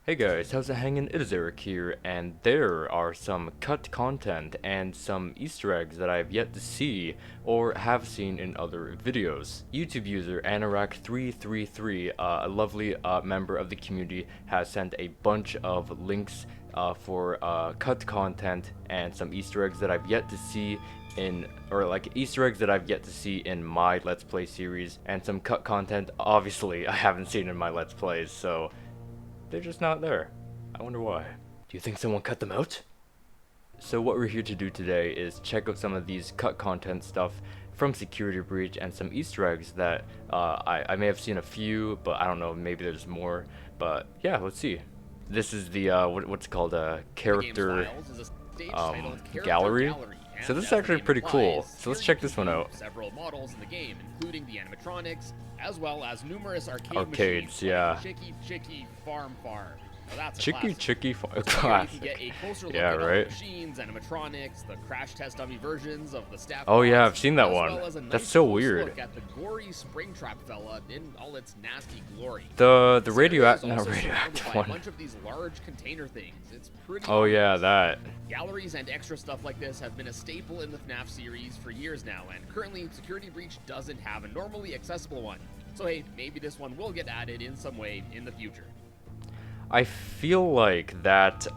Hey guys, how's it hanging? It is Eric here, and there are some cut content and some Easter eggs that I have yet to see or have seen in other videos. YouTube user Anorak333, a lovely member of the community, has sent a bunch of links for cut content and some Easter eggs that I've yet to see Easter eggs that I've yet to see in my Let's Play series, and some cut content obviously I haven't seen in my Let's Plays, so they're just not there. I wonder why. Do you think someone cut them out? So what we're here to do today is check out some of these cut content stuff from Security Breach and some Easter eggs that I may have seen a few, but I don't know, maybe there's more. But yeah, let's see. This is the what's called a character gallery. So this is actually pretty cool. So let's check this one out. Several models in the game, including the animatronics, as well as numerous arcades, machines, yeah. Chicky Farm. Well, that's a Chicky classic. Classic. Yeah, right. Machines, animatronics, the crash test dummy versions of the staff. Oh yeah, I've seen that one. That's so weird. Look at the gory Springtrap fella in all its nasty glory. The radioactive one. A bunch of these large container things. It's pretty. Oh yeah, that. Galleries and extra stuff like this have been a staple in the FNAF series for years now, and currently Security Breach doesn't have a normally accessible one. So hey, maybe this one will get added in some way in the future. I feel like that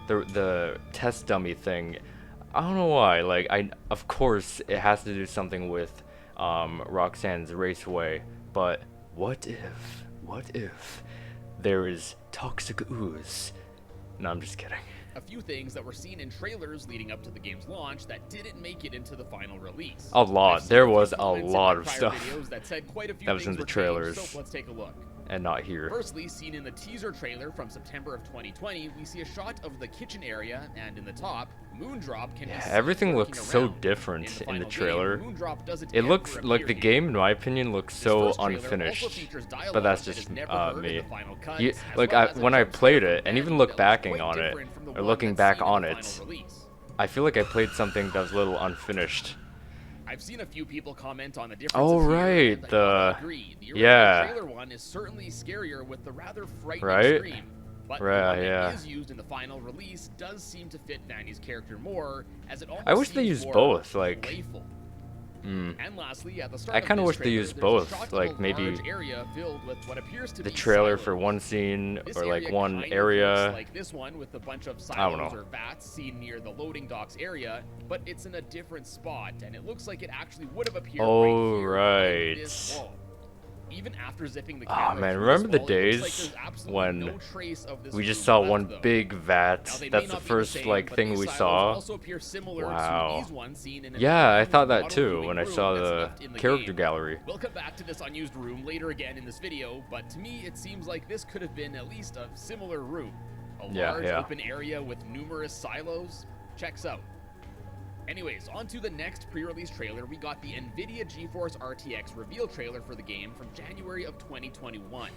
the test dummy thing, I don't know why, like of course it has to do something with Roxanne's Raceway, but what if there is toxic ooze? No, I'm just kidding. A few things that were seen in trailers leading up to the game's launch that didn't make it into the final release. A lot. There was a lot of stuff that said quite a few that was in the trailers. Changed, so let's take a look. And not here. Firstly, seen in the teaser trailer from September of 2020, we see a shot of the kitchen area, and in the top, Moondrop can be seen everything looks so different in the trailer. It looks like the game, in my opinion, looks so unfinished. But that's just me. When I played it, and even looking back on it, I feel like I played something that was a little unfinished. I've seen a few people comment on the differences. Oh right, the trailer one is certainly scarier with the rather frightening scream, but the one that is used in the final release does seem to fit Vanny's character more, as it almost I wish they used both, like playful. And lastly, at the start I kind of wish they used both, like maybe the trailer for one scene or like one area. Like this one with a bunch of I don't know. or vats seen near the loading docks area, but it's in a different spot, and it looks like it actually would have appeared right here. Even after zipping the camera, man, remember the days when we just saw one big vat? That's the first thing we saw. Wow. Yeah, I thought that too when I saw the character gallery. We'll come back to this unused room later again in this video, but to me it seems like this could have been at least a similar room. A large open area with numerous silos. Checks out. Anyways, on to the next pre-release trailer. We got the NVIDIA GeForce RTX reveal trailer for the game from January of 2021.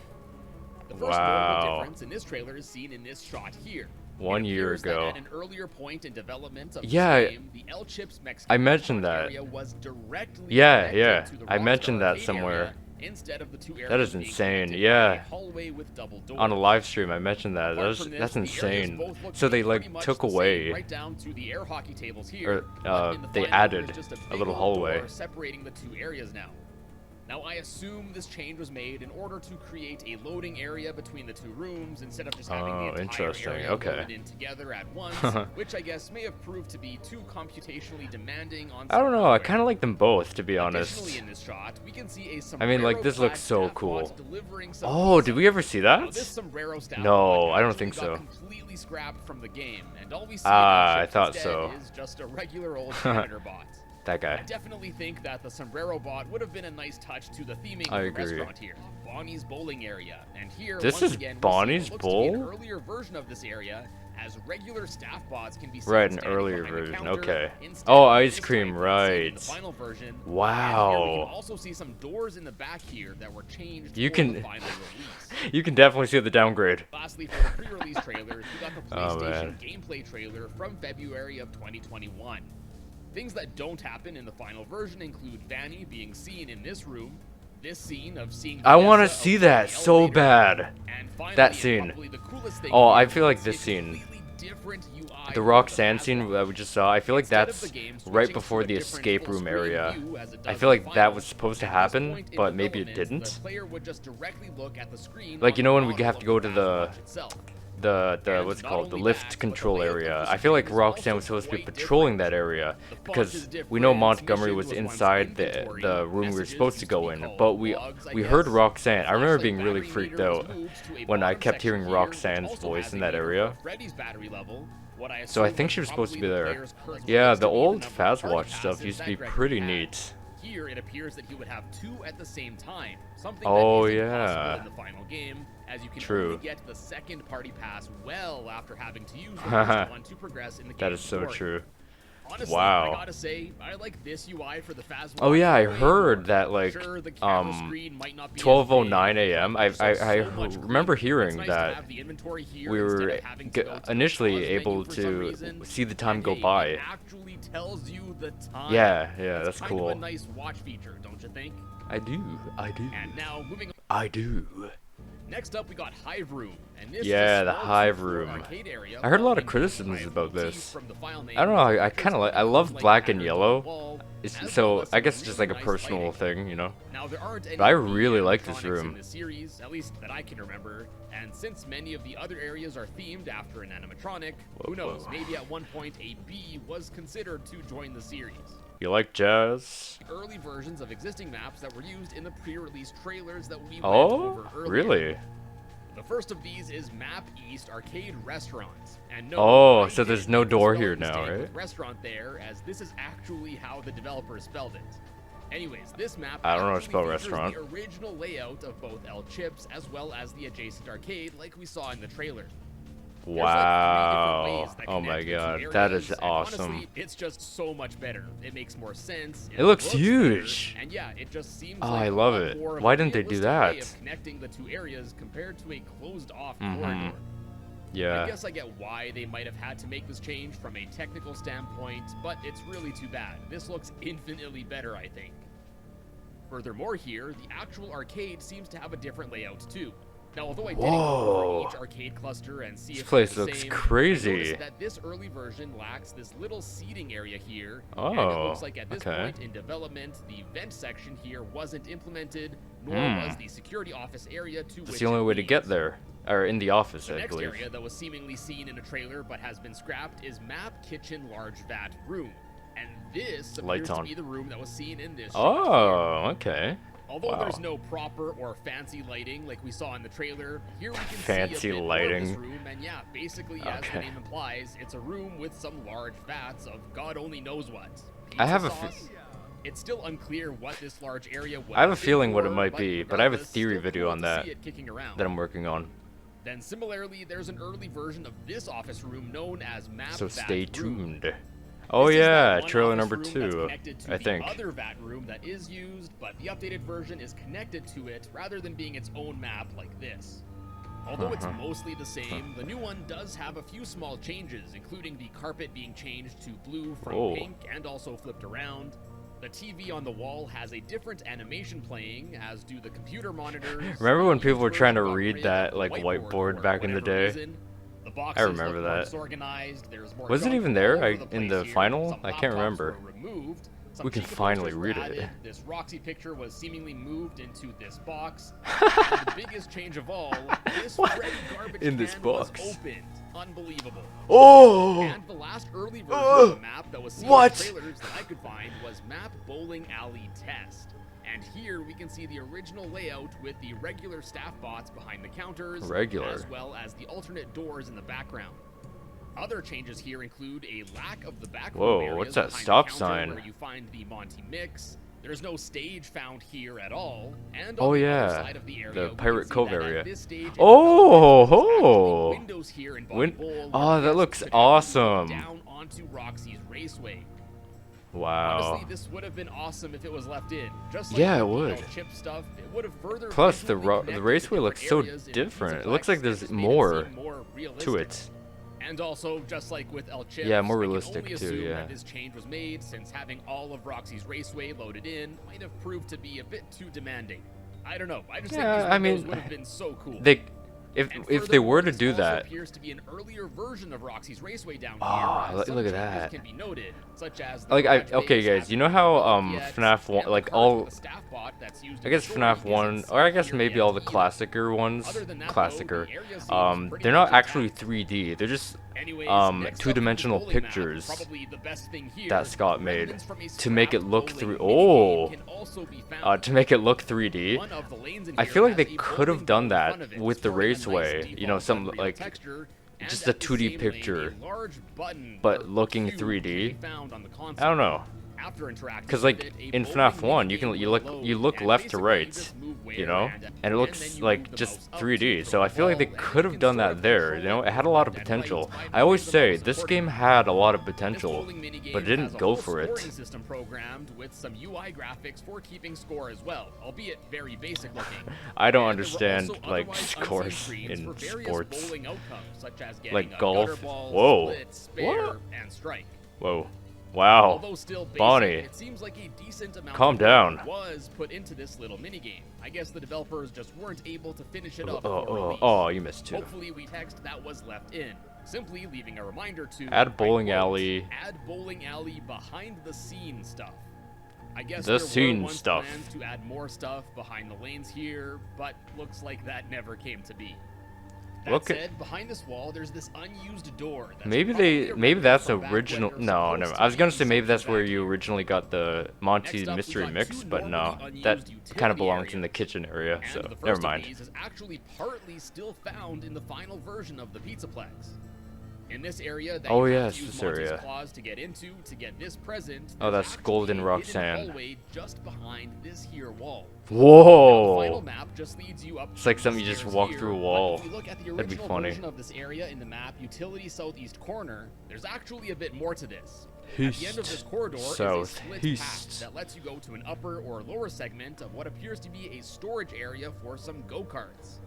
The first notable difference in this trailer is seen in this shot here. 1 year ago. At an earlier point in development of the game, the L-Chips Mexican I mentioned that. area was directly I mentioned that somewhere. Instead of the two that is insane. Yeah. On a live stream, I mentioned that. That's insane. So they took away, right down to the air hockey tables here, or they added a little hallway separating the two areas now. Now, I assume this change was made in order to create a loading area between the two rooms instead of just having the entire area loaded in together at once, which I guess may have proved to be too computationally demanding on I don't know, I kind of like them both, to be honest. Additionally, in this shot, we can see a I mean, this looks so cool. Oh, did we ever see that? No, I don't think so. Completely scrapped from the game, and all we see I thought so. Is just a regular old janitor bot. That guy. I definitely think that the sombrero bot would have been a nice touch to the theming I of the agree. restaurant here. Bonnie's bowling area. And here, this once is again, Bonnie's bowl? an earlier version of this area, as regular staff bots can be seen an earlier version. Okay. Oh, ice cream, right. The final version. Wow. And here we can also see some doors in the back here that were changed you for can the final release. You can definitely see the downgrade. Lastly, for the pre-release trailers, we got the PlayStation gameplay trailer from February of 2021. Things that don't happen in the final version include Vanny being seen in this room, this scene of seeing I want to Vanessa see outside that the so elevator. bad. And finally, That and scene. probably the coolest thing Oh, here, I feel we like see a this scene, completely different UI the for Roxanne Fast scene Walk. that we just saw, I feel like Instead of that's the game right switching before to a the different escape room full-screen area. view as it I does feel in the like that final, was supposed to at this happen, point in but maybe it development, didn't. The player would just directly look at the screen Like, on you the know when we model have of to go to Fast Watch itself. the And what's it not called, the only lift that, but the control layout of area. the I feel like screen is Roxanne also was supposed to be quite patrolling different. that area The font because is we know different, Montgomery mission was was once inside inventory, the room we were messages supposed to used go be in, called but we logs, I heard guess. Roxanne. I remember Flashlight being really battery freaked meter out was moved to a when I bottom kept section hearing here, which Roxanne's also voice has in a that meter area. for Freddy's battery level. What I So I assume think was she was supposed to be probably the there. player's current Yeah, was the to be old number of Fast party Watch stuff passes used to that be Freddy pretty had. neat. Here, it appears that he would have two at the same time, something Oh, that isn't yeah. possible in the final game, as you can True. only get the second party pass well after having to use the first one to progress in the game. That is so story. true. Honestly, Wow. I gotta say, I like this UI for the Fast Oh Watch yeah, I way heard more. that like Sure, the camera screen might not be as 12:09 big, a.m. but I it's so much remember cleaner. hearing It's nice to that have the inventory here we instead were of having to go to the initially pause menu able for some to reason. see the time And go hey, by. it actually tells you the time. Yeah, that's kind cool. of a nice watch feature, don't you think? I do. And now moving on. I do. Next up, we got Hive Room, and this Yeah, is a the small Hive two-floor Room. arcade area I heard a lot of following criticisms the about motif this. from the file name I don't know. I with kind of like. I features love like black and patterns on the yellow. wall, as well So as I some guess it's just like a really nice personal lighting. thing, you know. Now there aren't any But I really like this animatronics room. in the series, at least that I can remember. And since many of the other areas are themed after an animatronic, who knows? Maybe at one point a bee was considered to join the series. You like jazz? Early versions of existing maps that were used in the pre-release trailers that we went Oh, over earlier. really? The first of these is Map East Arcade Restaurant. And no, Oh, I so there's didn't no make the door spelling here now, mistake right? with restaurant there, as this is actually how the developers spelled it. Anyways, this map I don't know how to actually spell features restaurant. the original layout of both El Chips as well as the adjacent arcade like we saw in the trailer. There's like 3 Wow. different ways that Oh my connect the two god, that areas, is and awesome. honestly, it's just so much better. It makes more sense. It looks better, huge. and yeah, it just seems Oh, like I a love lot it. more of Why a didn't they do realistic way that? of connecting the two areas compared to a closed-off Mhm. corridor. I Yeah. guess I get why they might have had to make this change from a technical standpoint, but it's really too bad. This looks infinitely better, I think. Furthermore here, the actual arcade seems to have a different layout too. Now, although I did go Whoa. over each arcade cluster and see This if place they're the looks same, crazy. I noticed that this early version lacks this little seating area here, and it Oh, looks like at this okay. point in development, the vent section here wasn't implemented, nor was the security office area to That's which the only it way to get leads. there. Or in the office, The I next believe. area that was seemingly seen in a trailer but has been scrapped is Map Kitchen Large Vat Room. And this Lights appears to on. be the room that was seen in this shot here. Oh, okay. Although Wow. there's no proper or fancy lighting like we saw in the trailer, here we can Fancy see a bit lighting. more of this room, and yeah, basically as the Okay. name implies, it's a room with some large vats of God only knows what. I have Pizza a f- sauce? It's still unclear what this large area was. I have a intended feeling what it for, might be, but I have a regardless, theory still video cool on to that see it kicking around. that I'm working on. Then similarly, there's an early version of this office room known as Map So Vat stay Room. tuned. Oh This is that yeah, one trailer office number room that's 2, connected to I the think. other vat room that is used, but the updated version is connected to it rather than being its own map like this. Although it's mostly the same, the new one does have a few small changes, including the carpet being changed to blue from Oh. pink and also flipped around. The TV on the wall has a different animation playing, as do the computer monitors. Remember when The people were used trying to version got read rid that, of like, the whiteboard for back in the whatever day? reason. The boxes remember look more that. disorganized, there's more Was it junk even all there? over I- the in place the here. final? Some I can't laptops remember. were removed. Some We can Chica finally posters were read it. added. This Roxy picture was seemingly moved into this box. And the biggest change of all, this What? Freddy garbage In this can box. was opened. Unbelievable. Oh! And the last early version of the map that was seen What? in the trailers that I could find was Map Bowling Alley Test. And here we can see the original layout with the regular staff bots behind the counters, Regular. as well as the alternate doors in the background. Other changes here include a lack of the back Whoa, room areas what's that behind the stop counter sign? where you find the Monty mix. There's no stage found here at all, and Oh, on the yeah, other side of the area, the we can Pirate see Cove that at area. this stage in Oh, development, there's actually ho. windows here in Bonnie Bowl where Oh, that guests looks could actually look awesome. down onto Roxy's Raceway. Wow. Honestly, this would have been awesome if it was left in. Just like Yeah, it with the would. El Chip stuff, it would have further Plus, the visually the connected raceway the looks different so areas in different. It Pizzaplex looks like and there's just made it more seem more to realistic. it. And also, just like with El Chips, Yeah, more I can realistic only too, assume yeah. that this change was made since having all of Roxy's Raceway loaded in might have proved to be a bit too demanding. I don't know. I just Yeah, think I these windows mean, would have been so cool. if they were to this do also that. appears to be an earlier version of Roxy's Raceway down Oh, here. look at changes that. Can be noted, such as the Like okay base guys, you know how FNAF 1, like all, I guess FNAF 1, or I guess maybe all the classicer ones, they're not actually 3D, they're just two-dimensional pictures that Scott made to make it look to make it look 3D. I feel like they could have done that with the Raceway, you know, some like just a 2D picture, but looking 3D. I don't know. Because like in FNAF 1, you look left to right, you know, and it looks like just 3D. So I feel like they could have done that there. You know, it had a lot of potential. I always say this game had a lot of potential, but it didn't go for it. System programmed with some UI graphics for keeping score as well, albeit very basic looking. I don't understand like scores in sports, like golf. Whoa. What? Whoa. Wow, Bonnie, it seems like a decent amount calm down. Was put into this little minigame. I guess the developers just weren't able to finish it up. Oh, you missed two. Hopefully we text that was left in, simply leaving a reminder to add bowling alley. Add bowling alley behind the scene stuff. I guess the scene stuff. Plans to add more stuff behind the lanes here, but looks like that never came to be. That said, behind this wall, there's this unused door. Maybe that's original. No, never. I was gonna say maybe that's where you originally got the Monty mystery mix, but no, that kind of belongs in the kitchen area. So never mind. Is actually partly still found in the final version of the Pizzaplex. In this area, that this area. Claws to get into to get this present. Oh, that's Golden Roxanne. Just behind this here wall. Whoa! The final map just leads you up. It's like something you just walk through a wall. If you look at the That'd be funny. version of this area in the map, utility southeast corner, there's actually a bit more to this. East, at the end of this corridor south, is a split path that lets you go to an upper or lower segment of what appears to be a storage area for some go-karts.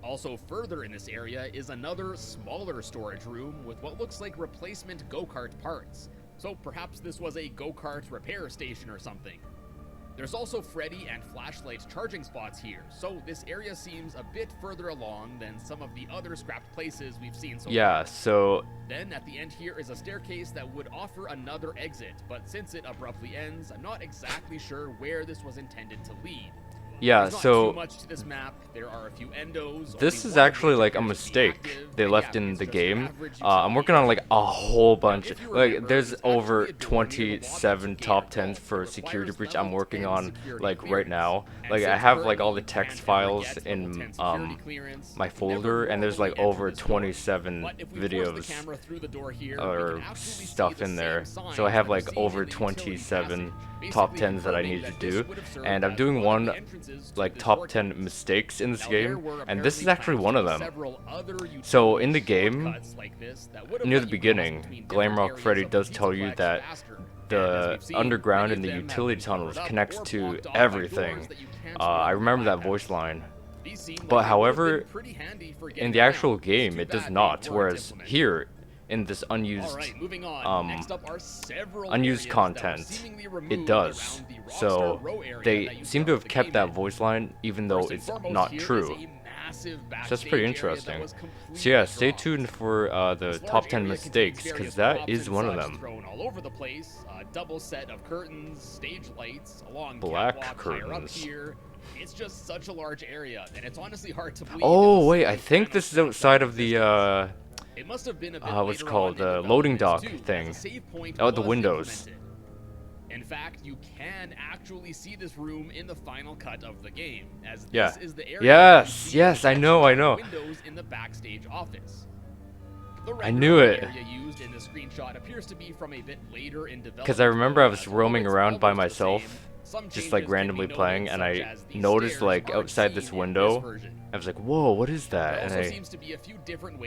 Also further in this area is another smaller storage room with what looks like replacement go-kart parts. So perhaps this was a go-kart repair station or something. There's also Freddy and flashlight charging spots here, so this area seems a bit further along than some of the other scrapped places we've seen so far. So then at the end here is a staircase that would offer another exit, but since it abruptly ends, I'm not exactly sure where this was intended to lead. Yeah, so too much to this map. There are a few endos. This is actually like a mistake they left in the game. I'm working on like a whole bunch. Like there's over 27 top 10s for security breach I'm working on like right now. Like I have like all the text files in my folder, and there's like over 27 videos or stuff in there. So I have like over 27 top 10s that I need to do, and I'm doing one like top 10 mistakes in this game, and this is actually one of them. So in the game, near the beginning, Glamrock Freddy does tell you that the underground and the utility tunnels connects to everything. I remember that voice line. But however, in the actual game, it does not, whereas here, in this unused content, it does. So they seem to have kept that voice line even though it's not true. So that's pretty interesting. So yeah, stay tuned for the top 10 mistakes, because that is one of them. Double set of curtains, stage lights, along black curtains. Here. It's just such a large area, and it's honestly hard to believe. Oh wait, I think this is outside of the it must have been a bit what's called the loading dock thing. Oh, the windows. In fact, you can actually see this room in the final cut of the game, as this is the area. Yes, I know. Windows in the backstage office. I knew it. Area used in the screenshot appears to be from a bit later in development. Because I remember I was roaming around by myself, just like randomly playing, and I noticed like outside this window, I was like, whoa, what is that? And I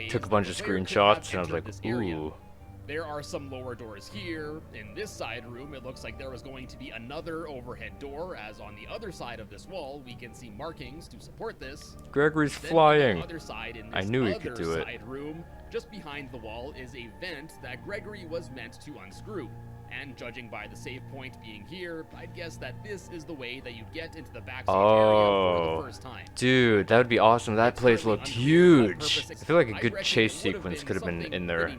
took a bunch of screenshots, and I was like, ooh. There are some lower doors here. In this side room, it looks like there was going to be another overhead door, as on the other side of this wall, we can see markings to support this. Gregory's flying. I knew he could do it. Room, just behind the wall is a vent that Gregory was meant to unscrew. and judging by the save point being here, I'd guess that this is the way that you'd get into the backstage area for the first time. Dude, that would be awesome. That place looked huge. I feel like a good chase sequence could have been in there.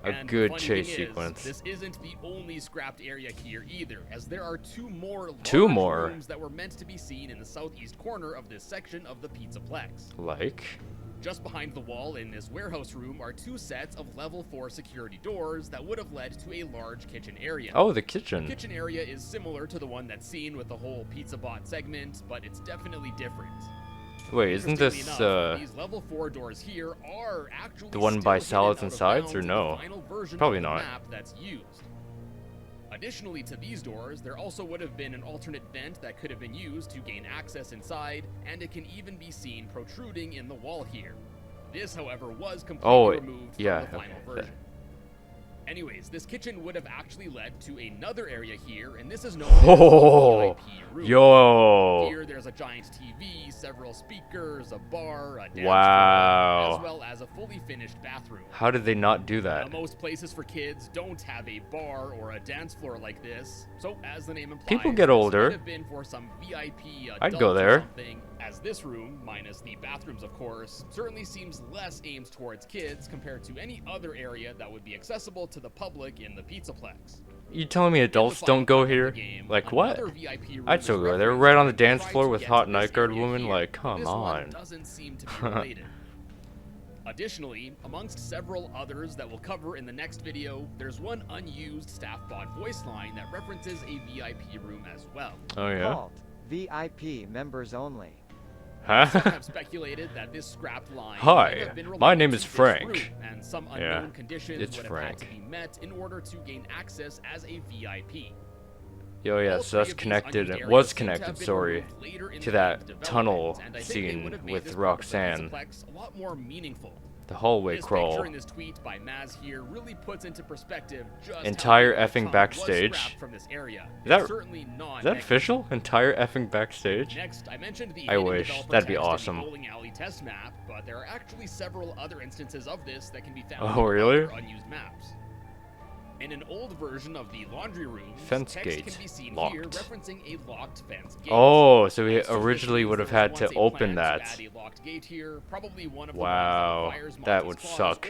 A good chase sequence. This isn't the only scrapped area here either, as there are two more rooms that were meant to be seen in the southeast corner of this section of the Pizzaplex. Like? Just behind the wall in this warehouse room are two sets of level 4 security doors that would have led to a large kitchen area. Oh, the kitchen. The kitchen area is similar to the one that's seen with the whole pizza bot segment, but it's definitely different. Wait, isn't this these level 4 doors here are actually the one by salads and sides, or no? Probably not. Map that's used. Additionally to these doors, there also would have been an alternate vent that could have been used to gain access inside, and it can even be seen protruding in the wall here. This, however, was completely removed from the final version. Anyways, this kitchen would have actually led to another area here, and this is known as the VIP room. Yo! Here, there's a giant TV, several speakers, a bar, a dance floor, as well as a fully finished bathroom. How did they not do that? Now, most places for kids don't have a bar or a dance floor like this, so as the name implies, people get older. This might have been for some VIP I'd go there. As this room, minus the bathrooms of course, certainly seems less aimed towards kids compared to any other area that would be accessible to the public in the Pizzaplex. You telling me adults don't go here? Like what? I'd still go there, right on the dance floor with hot night guard woman. Like, come on. Doesn't seem to be related. Additionally, amongst several others that we'll cover in the next video, there's one unused staff bot voice line that references a VIP room as well. Oh yeah? Called VIP members only. Some have speculated that this scrapped line Hi, my name is Frank. And some unknown conditions would have Frank. had to be met in order to gain access as a VIP. Yo, yeah, so that's connected, it was connected, sorry, to that tunnel scene with Roxanne. A lot more meaningful. The hallway crawl. In this tweet by Maz here really puts into perspective just entire effing backstage. From this area. Is that official? Entire effing backstage? Next, I mentioned the I wish. That'd be awesome. bowling alley test map, but there are actually several other instances of this that can be found in other unused maps. In an old version of the laundry room, fence text gate can be seen locked. here referencing a locked fence gate. Oh, so we originally would have had to open that. Wow, that would suck.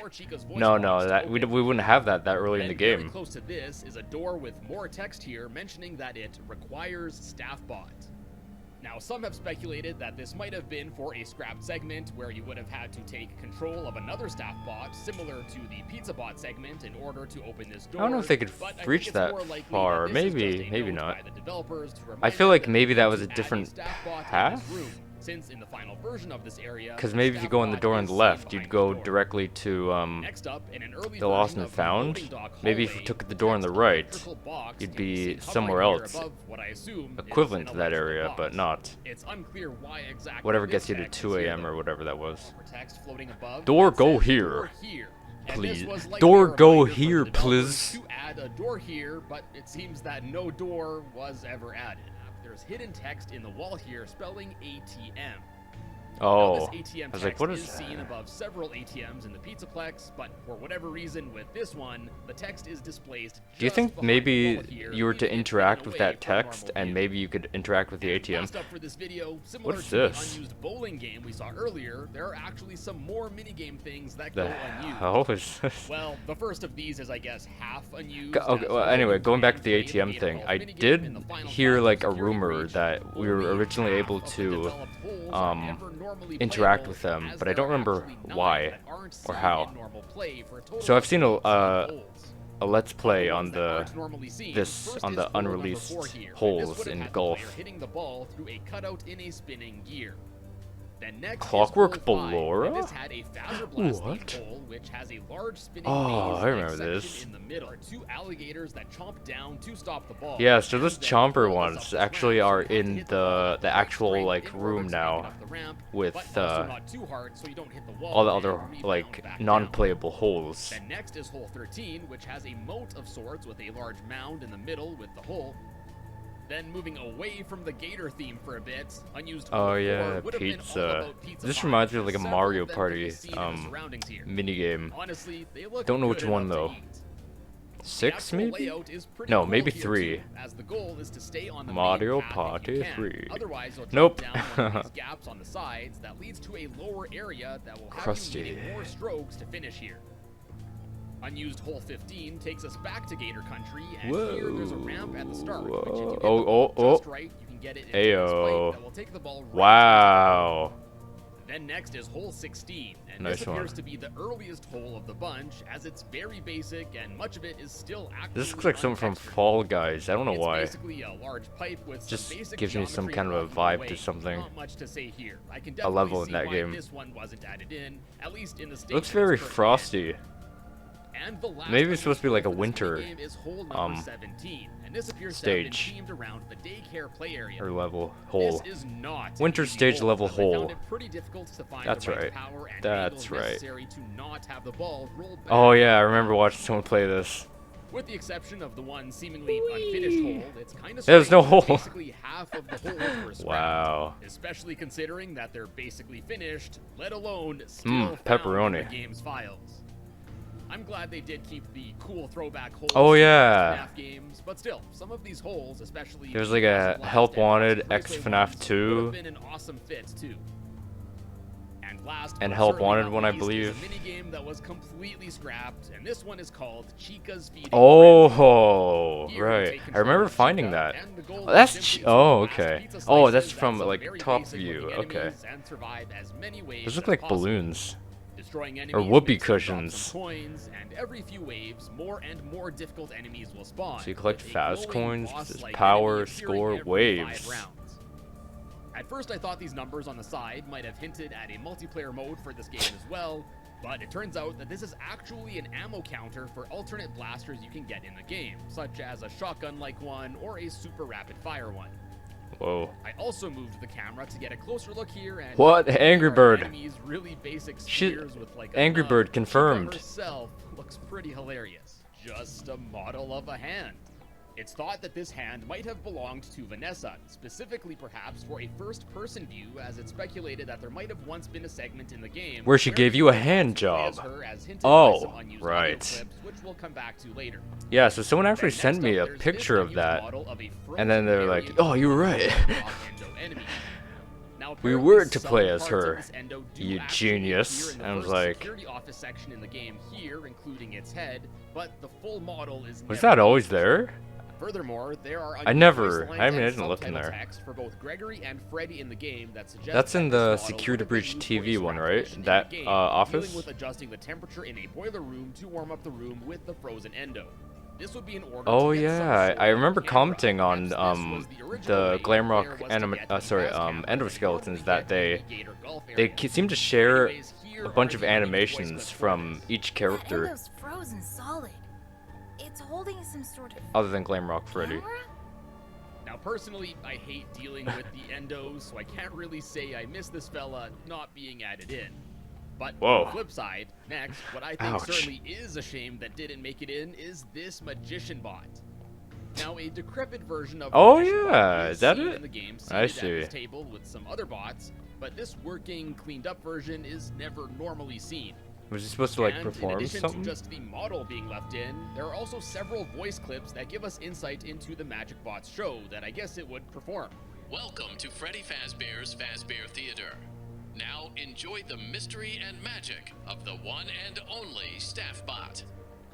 No, that we wouldn't have that early in the game. Very close to this is a door with more text here mentioning that it requires staff bot. Now, some have speculated that this might have been for a scrapped segment where you would have had to take control of another staff bot, similar to the pizza bot segment, in order to open this door. I don't know if they could reach that far. Maybe not. I feel like maybe that was a different path? Since in the final version of this area, because maybe if you go in the door on the left, you'd go directly to the Lost and Found. Maybe if you took the door on the right, you'd be somewhere else, equivalent to that area, but not. It's unclear why exactly whatever gets you to 2 a.m. or whatever that was. Door go here, please. Door go here, please. To add a door here, but it seems that no door was ever added. There's hidden text in the wall here spelling ATM. Oh, this ATM I was like, what is that? Seen above several ATMs in the Pizzaplex, but for whatever reason with this one, the text is displaced. Do you think maybe you were to interact with that text, and maybe you could interact with the ATM? Last up for this video, What is to this? the unused bowling game we saw earlier, there are actually some more minigame things that go unused. Hell is this? Well, the first of these is, I guess, half unused. Okay, well, anyway, going back to the ATM thing, I did hear like a rumor that we were originally able to interact with them, but I don't remember why or how. So I've seen a let's play on the unreleased holes in golf. Clockwork Ballora? What? Oh, I remember this. Yeah, so those chomper ones actually are in the actual like room now with all the other like non-playable holes. Then next is hole 13, which has a moat of sorts with a large mound in the middle with the hole. Then moving away from the gator theme for a bit, unused. Oh yeah, pizza. This reminds me of like a Mario Party minigame. Honestly, they look don't know which good one enough to though. eat. 6 The maybe? layout is pretty No, cool maybe here 3. too, as the goal is to stay on the Mario main path Party if you can. 3. Otherwise, you'll Nope. drop down one of these gaps on the sides that leads to a lower area that will have Crusty. you needing more strokes to finish here. Unused hole 15 takes us back to Gator Country, and here there's a ramp at the start, which if you hit the ball just right, you can get it into a spike that will take the ball right Wow. Then next is hole 16, and Nice this one. appears to be the earliest hole of the bunch, as it's very basic and much of it is still active. This looks like something from Fall Guys. I don't know why. It's basically a large pipe with some Just basic gives me some geometry kind of a blocking the vibe to way. something. Not much to say here. I can A definitely level in see that why game. this one wasn't added in, at least in the state. Looks that very it's currently in. frosty. And the last Maybe it's supposed to be like a hole for this winter minigame is hole number 17, and this appears stage. to have been themed around the daycare play area. Or level hole. This is not an Winter easy stage hole, level as I found hole. it pretty difficult to find That's the right right. power and That's angles right. necessary to not have the ball roll back. Oh yeah, I remember watching someone play this. With the exception of the one seemingly unfinished hole, it's kind of There's no hole. basically half of the holes were scrapped. Wow. Especially considering that they're basically finished, let alone still found pepperoni. in the game's files. I'm glad they did keep the cool throwback holes. Oh, from yeah. FNAF games, but still, some of these holes, especially There's like a Help Wanted X FNAF 2. would have been an awesome fit too. And last, And but Help certainly Wanted not one, I least, believe. is a minigame that was completely scrapped, and this one is called Chica's Feeding Oh, Here, right. take I control remember of finding Chica, that. and the goal Oh, is that's simply to oh, blast okay. pizza Oh, that's slices at from some like very top basic view. looking Okay. enemies and survive as many waves Those look as like possible. balloons. Destroying Or enemies whoopee makes you drop cushions. some coins, and every few waves, more and more difficult enemies will spawn. So you collect with a fast glowing coins, boss-like power, enemy appearing score, every 5 waves. rounds. At first, I thought these numbers on the side might have hinted at a multiplayer mode for this game as well, but it turns out that this is actually an ammo counter for alternate blasters you can get in the game, such as a shotgun-like one or a super rapid-fire one. Whoa. I also moved the camera to get a closer look here, and What? not only Angry are the Bird. enemies really basic Shit. spheres with like a Angry nub, Bird Chica confirmed. herself looks pretty hilarious. Just a model of a hand. It's thought that this hand might have belonged to Vanessa, specifically perhaps for a first-person view, as it's speculated that there might have once been a segment in the game Where she gave you a hand play as job. her, as hinted Oh, by some unused audio right. clips, which we'll come back to later. Yeah, so someone actually Then sent next me up, a there's picture this of unused that. model of a And then they're like, frozen oh, you were right. rock endo enemy. Now, We apparently were to some play as parts her, of this endo do you actually genius. appear in the I was first like- security office section in the game here, including its head, but the full model is Was never that always used. there? Furthermore, there are I never- unused voice I lines mean, I and didn't look in subtitle there. text for both Gregory and Freddy in the game that suggest That's that in this the model Security would have been Breach used TV for a one, scrap right? mission in That, the game, office? dealing with adjusting the temperature in a boiler room to warm up the room with the frozen endo. This would be in order Oh to get some yeah, sort I of remember camera. commenting on Perhaps this was the original the way Glam there Rock was to anime, get the sorry, fast camera End that of you Skeletons normally that get in they the Gator Golf area. seem to share Anyways, here a bunch are of the unused voice animations clips for from this. each That character endo's frozen solid. It's holding some sort of other than Glam Rock Freddy. camera? Now, personally, I hate dealing with the endos, so I can't really say I miss this fella not being added in. But Whoa. on the flip side, next, what I think Ouch. certainly is a shame that didn't make it in is this magician bot. Now, a decrepit version of Oh, Magician Bot yeah, is is that seen it? in the game, I seated at this see. table with some other bots, but this working, cleaned-up version is never normally seen. Was he supposed to like And perform in addition something? to just the model being left in, there are also several voice clips that give us insight into the Magic Bot's show that I guess it would perform. Welcome to Freddy Fazbear's Fazbear Theater. Now enjoy the mystery and magic of the one and only Staff Bot.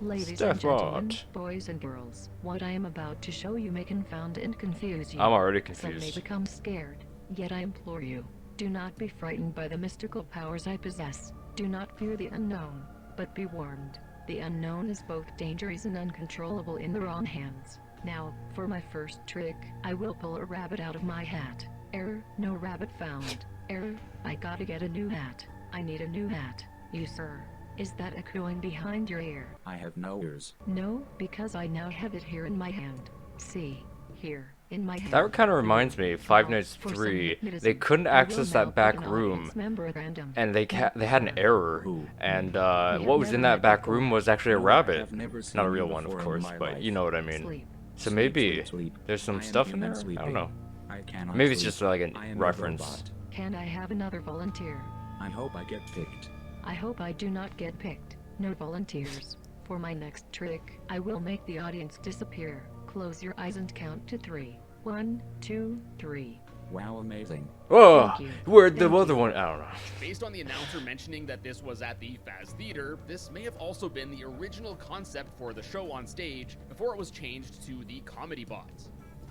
Ladies Staff and gentlemen, bot. boys and girls, what I am about to show you may confound and confuse you. I'm already Some may confused. become scared, yet I implore you, do not be frightened by the mystical powers I possess. Do not fear the unknown, but be warned. The unknown is both dangerous and uncontrollable in the wrong hands. Now, for my first trick, I will pull a rabbit out of my hat. Error, no rabbit found. Error, I gotta get a new hat. I need a new hat. You, sir. Is that echoing behind your ear? I have no ears. No, because I now have it here in my hand. See, here, in my hand. That kind of reminds me, Five Now, Nights for some 3. hypnotism, They couldn't I will access now that back put an room, audience member at random. and they had an error. Ooh. And have what was in never that met back before. room was actually a No, I rabbit. have never seen Not a you real one, of before in course, my but life. you know what I mean. Sleep. So Sleep, maybe sleep, sleep. there's some I am stuff in human there. I sleeping. don't know. I cannot Maybe it's sleep. just like I a am reference. robot. Can I have another volunteer? I hope I get picked. I hope I do not get picked. No volunteers. For my next trick, I will make the audience disappear. Close your eyes and count to 3. 1, 2, 3. Wow, amazing. Oh, Thank you. where'd the Thank other you. one? I don't know. Based on the announcer mentioning that this was at the Faz Theater, this may have also been the original concept for the show on stage before it was changed to the Comedy Bot.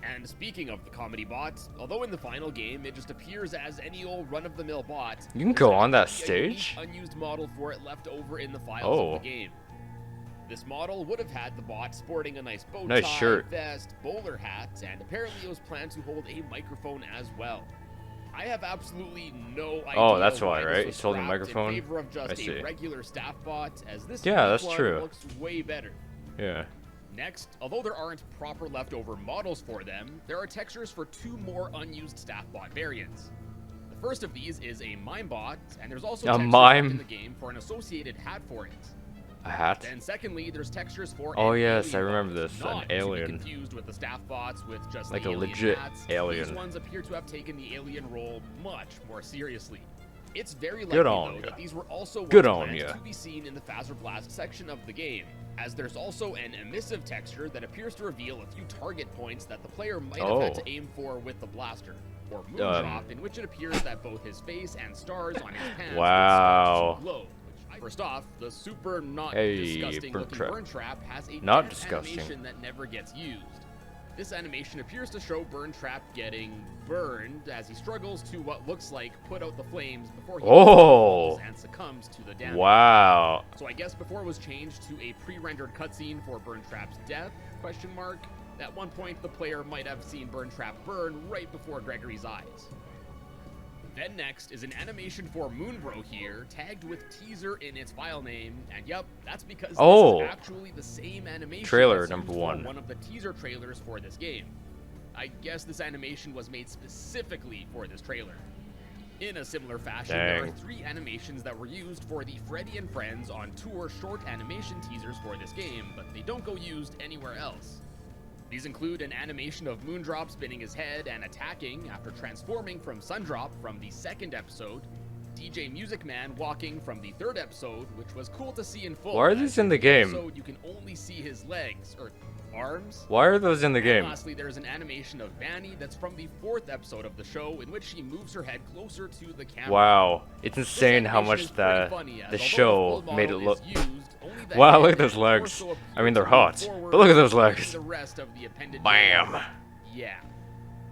And speaking of the Comedy Bot, although in the final game it just appears as any old run-of-the-mill bot, You can go on that there's actually a unique stage? unused model for it left over in the files Oh. of the game. This model would have had the bot sporting a nice bow Nice tie, shirt. vest, bowler hat, and apparently it was planned to hold a microphone as well. I have absolutely no idea. Oh, that's why, this right? was He's holding a scrapped microphone? In favor of just I see. a regular staff bot, as this Yeah, unique that's one true. looks way better. Yeah. Next, although there aren't proper leftover models for them, there are textures for 2 more unused staff bot variants. The first of these is a Mime bot, and there's also A textures mime? left in the game for an associated hat for it. A hat? Then secondly, there's textures for Oh, an yes, I alien remember bot, this, not an to be alien. confused with the staff bots with just Like the a alien legit hats. alien. These ones appear to have taken the alien role much more seriously. It's very likely, Good on though, ya. that these were also Good once on planned ya. to be seen in the Fazer Blast section of the game, as there's also an emissive texture that appears to reveal a few target points that the player might have had Oh. to aim for with the blaster, or Moondrop, in which it appears that both his face and stars on his pants will Wow. start to glow. First off, the super not Hey, disgusting burn looking trap. burn trap has a Not dance disgusting. animation that never gets used. This animation appears to show Burn Trap getting burned as he struggles to what looks like put out the flames before he Oh. falls and succumbs to the damage. Wow. So I guess before it was changed to a pre-rendered cutscene for Burn Trap's death, question mark, at one point the player might have seen Burn Trap burn right before Gregory's eyes. Then next is an animation for Moonbro here, tagged with teaser in its file name, and yep, that's because Oh. this is actually the same animation Trailer that's number used for 1. one of the teaser trailers for this game. I guess this animation was made specifically for this trailer. In a similar fashion, there are Dang. 3 animations that were used for the Freddy and Friends on Tour short animation teasers for this game, but they don't go used anywhere else. These include an animation of Moondrop spinning his head and attacking after transforming from Sundrop from the 2nd episode, DJ Music Man walking from the 3rd episode, which was cool to see in full. Why are as these in the this game? episode you can only see his legs, or arms. Why are those in the And game? lastly, there's an animation of Vanny that's from the 4th episode of the show, in which she moves her head closer to the camera. Wow. It's This insane how animation is much pretty the funny, as the although show full made it model look. is used, only the Wow, head look at those and legs. torso I mean, they're appear to hot, move forward but look at those while legs. the rest of the appendage Bam. Yeah.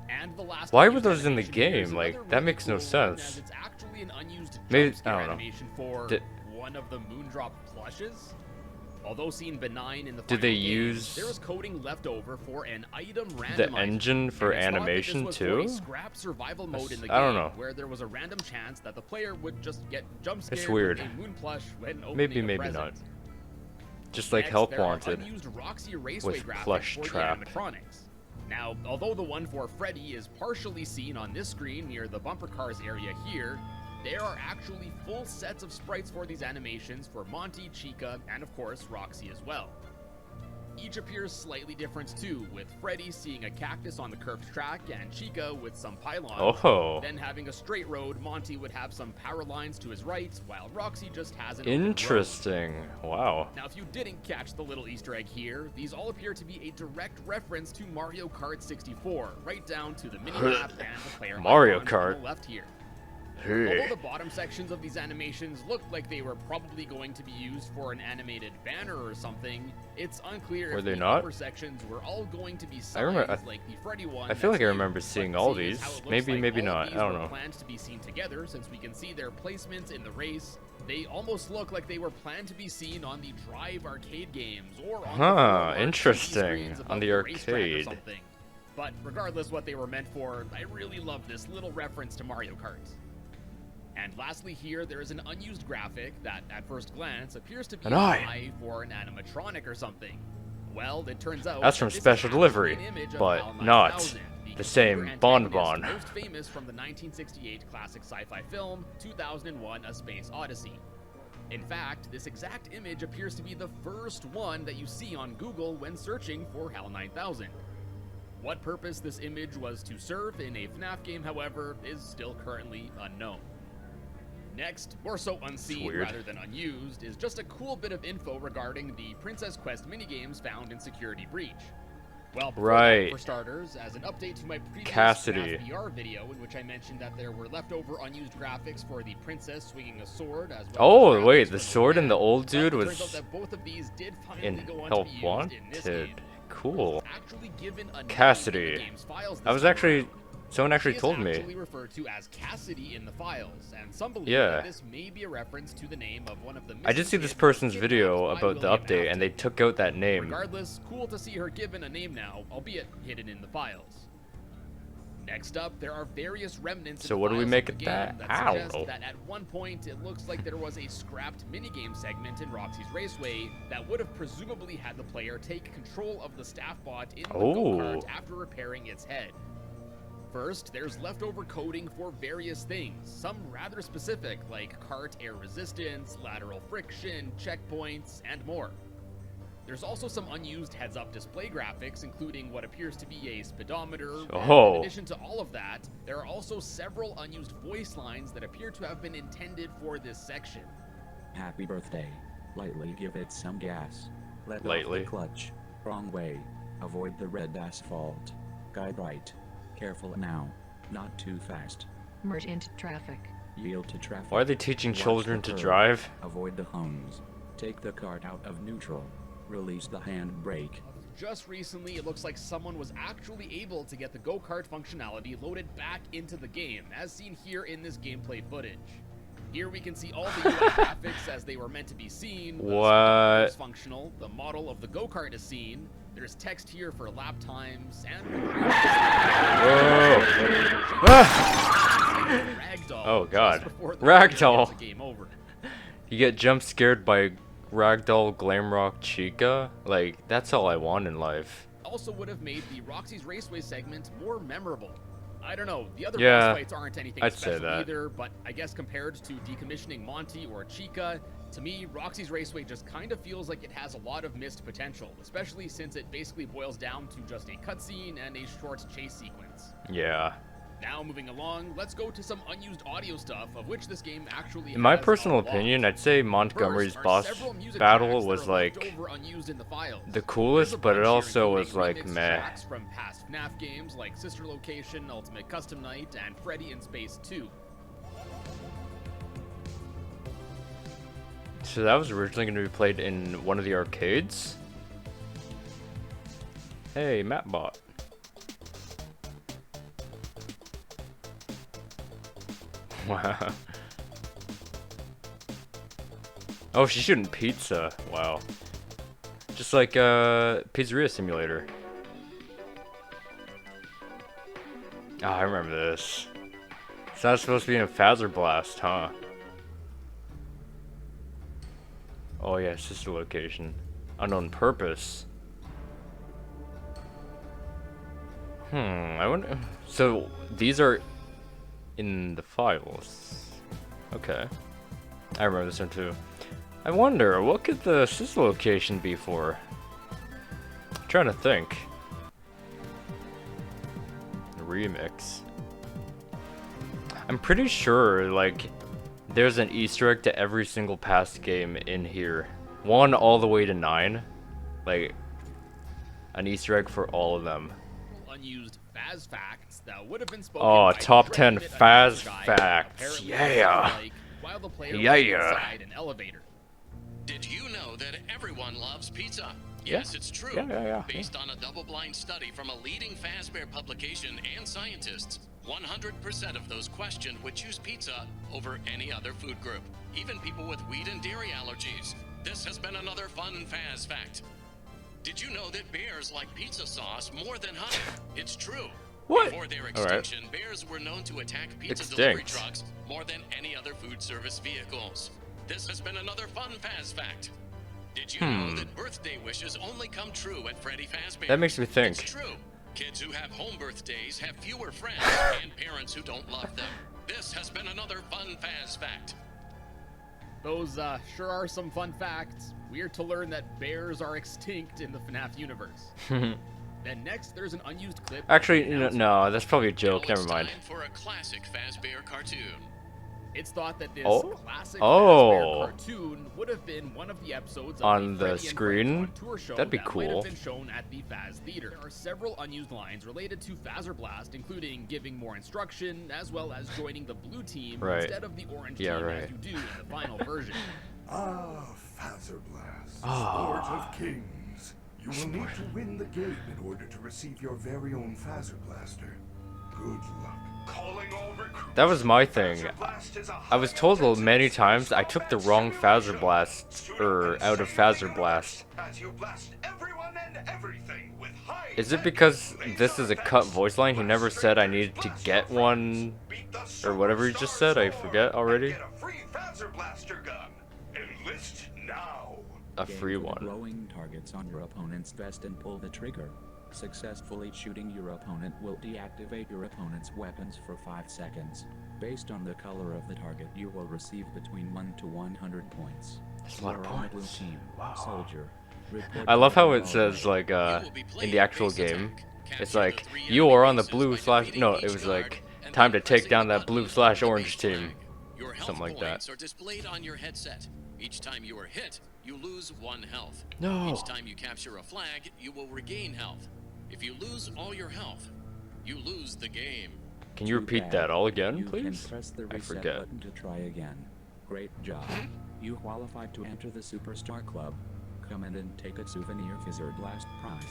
And the last Why were unused those in the animation here is game? Like, another that really makes no cool one, sense. as it's actually an unused Maybe- jump scare I don't know. animation for Did- one of the Moondrop plushes. Although seen benign in the Did final they game, use there was coding left over for an item the randomizer. engine for And it's thought that this animation was for too? a scrap survival mode in the game, I don't know. where there was a random chance that the player would just get jump scared It's weird. with a moon plush when opening Maybe, a maybe present. not. Just like Next, Help there are Wanted. unused Roxy Raceway with graphics plush for the trap. animatronics. Now, although the one for Freddy is partially seen on this screen near the bumper cars area here, there are actually full sets of sprites for these animations for Monty, Chica, and of course Roxy as well. Each appears slightly different too, with Freddy seeing a cactus on the curved track and Chica with some pylons. Oh. Then having a straight road, Monty would have some power lines to his right, while Roxy just has an open road. Interesting. Wow. Now, if you didn't catch the little Easter egg here, these all appear to be a direct reference to Mario Kart 64, right down to the minimap and the player Mario icons Kart. on the left here. Hey. Although the bottom sections of these animations look like they were probably going to be used for an animated banner or something, it's unclear Were if they the not? upper sections were all going to be signs I remember- like the Freddy one. I feel that's like I here. remember But seeing all seeing as these. how it looks Maybe, like maybe all of not. I these don't were know. planned to be seen together, since we can see their placements in the race, they almost look like they were planned to be seen on the Drive arcade games or on the Huh, 4 interesting. screens above On the racetrack or arcade. something. But regardless what they were meant for, I really love this little reference to Mario Kart. And lastly here, there is an unused graphic that, at first glance, appears to be An an eye. eye for an animatronic or something. Well, it turns out That's from that this is Special actually Delivery, an image of but HAL not 9000, the same computer Bon antagonist Bon. most famous from the 1968 classic sci-fi film 2001: A Space Odyssey. In fact, this exact image appears to be the first one that you see on Google when searching for HAL 9000. What purpose this image was to serve in a FNAF game, however, is still currently unknown. Next, more so unseen rather than unused, is just a cool bit of info regarding the Princess Quest minigames found in Security Breach. Well, before that, for starters, as an update to my previous FNAF VR video in which I mentioned that there were leftover unused graphics for the princess swinging a sword, as well as wait, the sword in the old dude was turns out that both of these did finally in go on Help to be used Wanted. in this game. Cool. Actually given a Cassidy. I was actually... Someone actually told me. Actually referred to as Cassidy in the files, and some believe that this may be a reference to the name of one of the I did see this person's video about the update, and they took out that name. Regardless, cool to see her given a name now, albeit hidden in the files. Next up, there are various remnants. So what do we make of that? I don't know. That at one point it looks like there was a scrapped minigame segment in Roxy's Raceway that would have presumably had the player take control of the staff bot in the go-kart after repairing its head. First, there's leftover coding for various things, some rather specific, like kart air resistance, lateral friction, checkpoints, and more. There's also some unused heads-up display graphics, including what appears to be a speedometer. And in addition to all of that, there are also several unused voice lines that appear to have been intended for this section. Happy birthday. Lightly give it some gas. Let off the clutch. Wrong way. Avoid the red asphalt. Guide right. Careful now, not too fast. Merge into traffic. Yield to traffic. Why are they teaching children to drive? Avoid the homes. Take the cart out of neutral. Release the handbrake. Just recently, it looks like someone was actually able to get the go-kart functionality loaded back into the game, as seen here in this gameplay footage. Here we can see all the UI graphics as they were meant to be seen. The is functional. The model of the go-kart is seen. There's text here for lap times and oh god. Ragdoll. You get jump scared by Ragdoll Glamrock Chica? Like, that's all I want in life. Also would have made the Roxy's Raceway segment more memorable. I don't know, the other boss fights aren't anything special either, but I guess compared to decommissioning Monty or Chica, to me, Roxy's Raceway just kind of feels like it has a lot of missed potential, especially since it basically boils down to just a cutscene and a short chase sequence. Yeah. Now moving along, let's go to some unused audio stuff, of which this game actually in my personal opinion, I'd say Montgomery's boss battle was like the coolest, but it also was like meh. From past FNAF games like Sister Location, Ultimate Custom Night, and Freddy in Space 2. So that was originally going to be played in one of the arcades? Hey, Mapbot. Wow. Oh, she's shooting pizza. Wow. Just like Pizzeria Simulator. Oh, I remember this. It's not supposed to be in a Phaser Blast, huh? Oh yeah, sister location. Unknown purpose. I wonder. So these are in the files. Okay. I remember this one too. I wonder, what could the sister location be for? I'm trying to think. Remix. I'm pretty sure, like, there's an Easter egg to every single past game in here. 1 all the way to 9. Like, an Easter egg for all of them. Unused Faz facts that would have been spoken by top 10 Faz facts. Yeah. While the player was inside an elevator. Did you know that everyone loves pizza? Yes, it's true. Based on a double-blind study from a leading Fazbear publication and scientists, 100% of those questioned would choose pizza over any other food group, even people with wheat and dairy allergies. This has been another fun Faz fact. Did you know that bears like pizza sauce more than honey? It's true. What? Before their extinction, bears were known to attack pizza delivery trucks more than any other food service vehicles. This has been another fun Faz fact. Did you know that birthday wishes only come true at Freddy Fazbear? That makes me think. It's true. Kids who have home birthdays have fewer friends and parents who don't love them. This has been another fun Faz fact. Those sure are some fun facts. Weird to learn that bears are extinct in the FNAF universe. Then next, there's an unused clip. Actually, no, that's probably a joke. Never mind. Time for a classic Fazbear cartoon. It's thought that this classic Fazbear cartoon would have been one of the episodes of on the Freddy screen. On Tour show That'd be that cool. might have been shown at the Faz Theater. There are several unused lines related to Fazer Blast, including giving more instruction, as well as joining the blue team instead of the orange team as you do in the final version. Ah, Fazer Blast, Sport of Kings. You will need to win the game in order to receive your very own Fazer Blaster. Good luck. That was my thing. I was told many times I took the wrong Fazer Blast, out of Fazer Blast. Is it because this is a cut voice line? He never said I needed to get one, or whatever he just said. I forget already. A free one. Glowing targets on your opponent's vest and pull the trigger. Successfully shooting your opponent will deactivate your opponent's weapons for 5 seconds. Based on the color of the target, you will receive between 1 to 100 points. That's a lot of points. Team, soldier. I love how it says, like, in the actual game, it's like, you are on the blue / no, it was like, time to take down that blue / orange team. Something like that. Are displayed on your headset. Each time you are hit, you lose 1 health. No. Each time you capture a flag, you will regain health. If you lose all your health, you lose the game. Can you repeat that all again, please? You can press the reset I forget. button to try again. Great job. You qualified to enter the Superstar Club. Come in and take a souvenir Fazer Blast prize.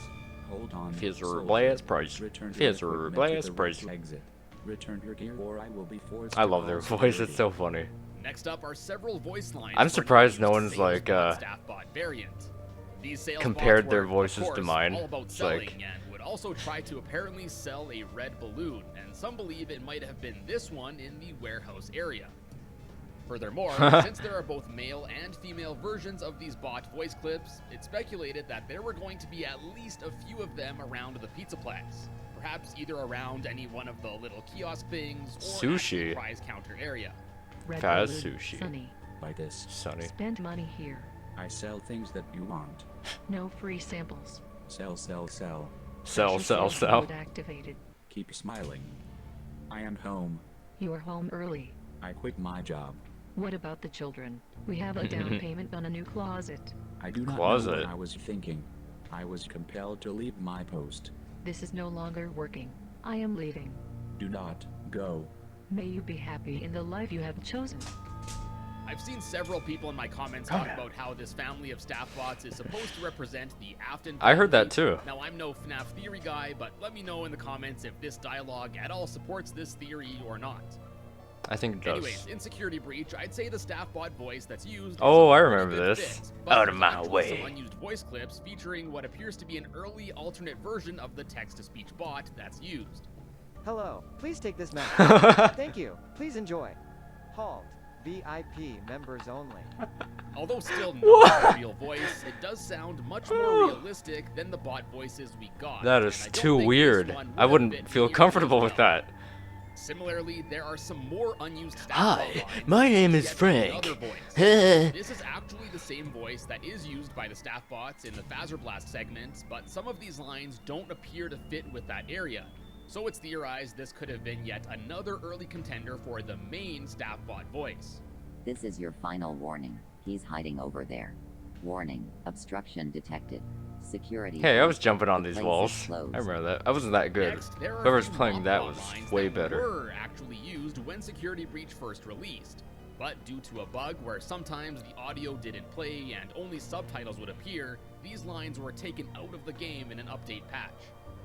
Hold on. Fazer Blast prize. Fazer Blast prize. Exit. Return your gear or I will be forced I to love their call voice. security. It's so funny. Next up are several voice lines. I'm surprised no one's like Staffbot variant. These sales compared bots their were, voices of course, to mine. all about It's selling like and would also try to apparently sell a red balloon, and some believe it might have been this one in the warehouse area. Furthermore, since there are both male and female versions of these bot voice clips, it's speculated that there were going to be at least a few of them around the Pizzaplex. Perhaps either around any one of the little kiosk things or Sushi. at the prize counter area. Red Faz balloon, sushi. Sunny. By this, Sunny. Spend money here. I sell things that you want. No free samples. Sell, sell, sell. Sell, Precious sell, love sell. code activated. Keep smiling. I am home. You are home early. I quit my job. What about the children? We have a down payment on a new closet. I do not know Closet. what I was thinking. I was compelled to leave my post. This is no longer working. I am leaving. Do not go. May you be happy in the life you have chosen. I've seen several people in my comments talk about how this family of staff bots is supposed to represent the Afton I heard family. that too. Now, I'm no FNAF theory guy, but let me know in the comments if this dialogue at all supports this theory or not. I think it does. Anyways, in Security Breach, I'd say the staff bot voice that's used Oh, is I a remember pretty good this. fit, but Out of there's my actually way. some unused voice clips featuring what appears to be an early alternate version of the text-to-speech bot that's used. Hello, please take this map. Thank you. Please enjoy. Halt. VIP members only. Although still not a real voice, it does sound much more realistic than the bot voices we got. That and is I don't too think weird. this one I would wouldn't fit feel me comfortable as with well. that. Similarly, there are some more unused staff Hi, lines, my name is yet Frank. another voice. This is actually the same voice that is used by the staff bots in the Fazer Blast segment, but some of these lines don't appear to fit with that area. So it's theorized this could have been yet another early contender for the main staff bot voice. This is your final warning. He's hiding over there. Warning, obstruction detected. Security. Hey, I was jumping on The these place walls. is closed. I remember that. I wasn't that good. Next, there are a Whoever's few playing that mob was lines way that better. were actually used when Security Breach first released. But due to a bug where sometimes the audio didn't play and only subtitles would appear, these lines were taken out of the game in an update patch.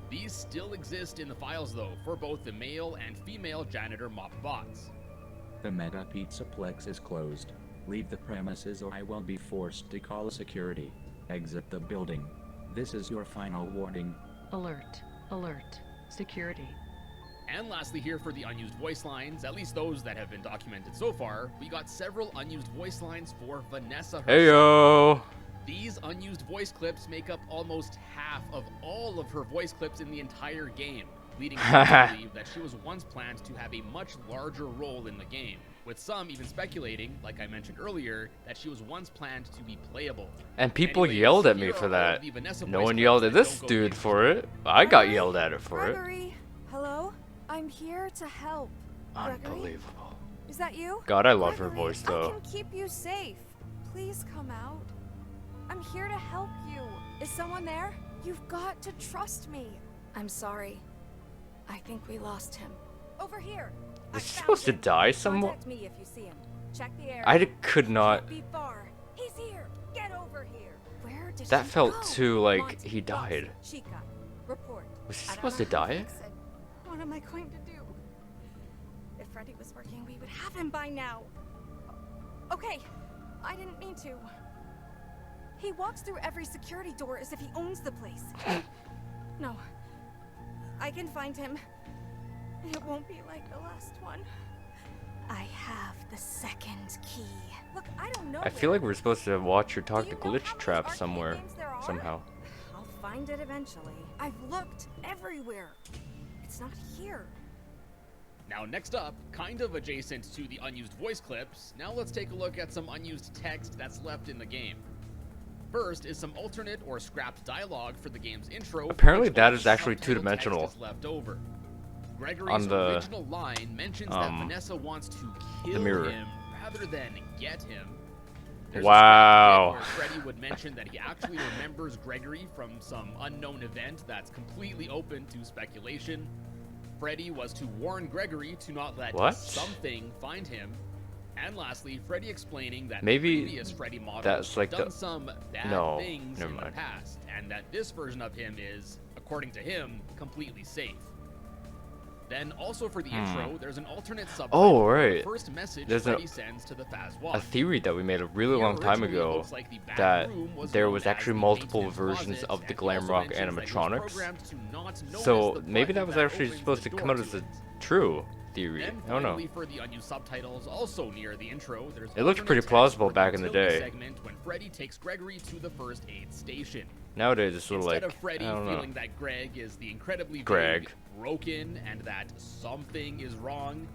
These still exist in the files though, for both the male and female janitor mop bots. The Meta Pizzaplex is closed. Leave the premises or I will be forced to call security. Exit the building. This is your final warning. Alert. Alert. Security. And lastly here for the unused voice lines, at least those that have been documented so far, we got several unused voice lines for Vanessa herself. Heyo! These unused voice clips make up almost half of all of her voice clips in the entire game, leading me to believe that she was once planned to have a much larger role in the game, with some even speculating, like I mentioned earlier, that she was once planned to be playable. And people Anyways, yelled at here me are for all that. of the Vanessa No voice one clips yelled at that this don't go dude unused. for it. I got yelled at it for it. Gregory, hello? I'm here to help. Gregory? Unbelievable. Is that you? God, I love her Gregory, voice though. I can keep you safe. Please come out. I'm here to help you. Is someone there? You've got to trust me. I'm sorry. I think we lost him. Over here. Was he supposed to die somewhat? Contact me if you see him. Check the area. I could not. Can't be far. He's here. Get over here. Where did That he felt go? too like Monty, he died. Chica, report. Was he I don't supposed to know how die? fix it. What am I going to do? If Freddy was working, we would have him by now. Okay, I didn't mean to. He walks through every security door as if he owns the place. No, I can find him. It won't be like the last one. I have the second key. Look, I don't know. I feel like we're supposed to watch or talk Do to you know Glitch how many Trap arcade somewhere, games there are? somehow. I'll find it eventually. I've looked everywhere. It's not here. Now next up, kind of adjacent to the unused voice clips, now let's take a look at some unused text that's left in the game. First is some alternate or scrapped dialogue for the game's intro. Apparently that is actually two-dimensional. Left over. Gregory's On the, original line mentions that Vanessa wants to kill him rather than get him. There's wow. a where Freddy would mention that he actually remembers Gregory from some unknown event that's completely open to speculation. Freddy was to warn Gregory to not let something find him. And lastly, Freddy explaining that maybe previous Freddy models that's like done some bad things in the past, and that this version of him is, according to him, completely safe. Then also for the intro, there's an alternate subtitle for the first message Freddy sends to the Fazwatch. A theory that we made a really long time ago that there was actually multiple versions of the glam rock animatronics. So maybe that was actually supposed to come out as a true theory. I don't know. For the unused subtitles, also near the intro, there's it looked pretty plausible back in the day. Segment when Freddy takes Gregory to the first aid station. Nowadays it's sort of like, Instead of Freddy I don't know. feeling that Greg is the incredibly vague, broken, and that something is wrong,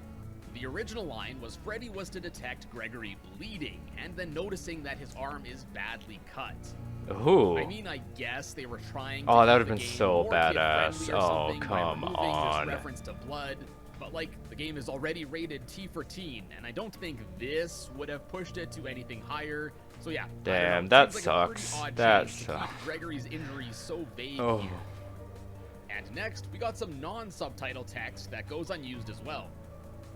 the original line was Freddy was to detect Gregory bleeding, and then noticing that his arm is badly cut. Ooh. I mean, I guess they were trying to that would have keep been the game so more badass. kid-friendly or Oh, something by come removing on. this reference to blood, but like, the game is already rated T for teen, and I don't think this would have pushed it to anything higher. So yeah, damn, that sucks. That sucks. Gregory's injury so vague here. And next, we got some non-subtitle text that goes unused as well.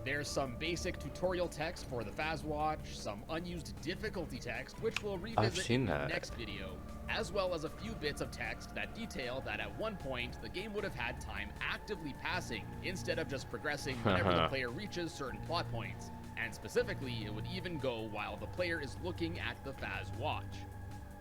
There's some basic tutorial text for the Fazwatch, some unused difficulty text, which we'll revisit in the next video, as well as a few bits of text that detail that at one point, the game would have had time actively passing, instead of just progressing whenever the player reaches certain plot points. And specifically, it would even go while the player is looking at the Fazwatch.